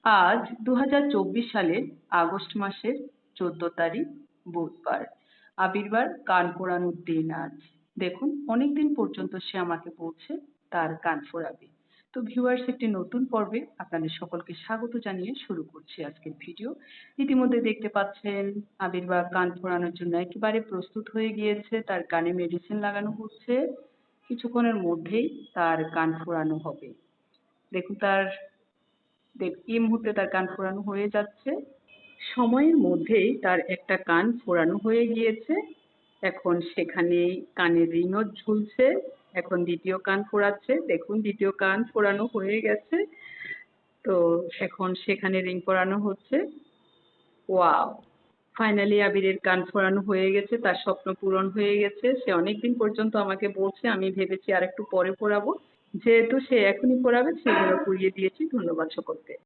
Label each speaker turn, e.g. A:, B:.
A: আজ 2024 সালের আগস্ট মাসের 14 তারিখ বুধবার। আবির্বার কান ফোড়ানোর দিন আজ। দেখুন অনেকদিন পর্যন্ত সে আমাকে বলছে তার কান ফোড়াবে। তো ভিউয়ার্স, একটি নতুন পর্বে আপনাদের সকলকে স্বাগত জানিয়ে শুরু করছি আজকের ভিডিও। ইতিমধ্যে দেখতে পাচ্ছেন আবির্বার কান ফোড়ানোর জন্য একেবারে প্রস্তুত হয়ে গিয়েছে। তার কানে মেডিসিন লাগানো হচ্ছে। কিছুক্ষণের মধ্যেই তার কান ফোড়ানো হবে। দেখুন এই মুহূর্তে তার কান ফোড়ানো হয়ে যাচ্ছে। সময়ের মধ্যেই তার একটা কান ফোড়ানো হয়ে গিয়েছে। এখন সেখানে কানের রিংও ঝুলছে। এখন দ্বিতীয় কান ফোড়াচ্ছে। দেখুন দ্বিতীয় কান ফোড়ানো হয়ে গেছে। তো এখন সেখানে রিং পরানো হচ্ছে। ওয়াও! ফাইনালি আবিরের কান ফোড়ানো হয়ে গেছে। তার স্বপ্ন পূরণ হয়ে গেছে। সে অনেকদিন পর্যন্ত আমাকে বলছে, আমি ভেবেছি আরেকটু পরে পড়াবো। যেহেতু সে এখনই পড়াবে সেজন্য পুড়িয়ে দিয়েছি। ধন্যবাদ সকলকে।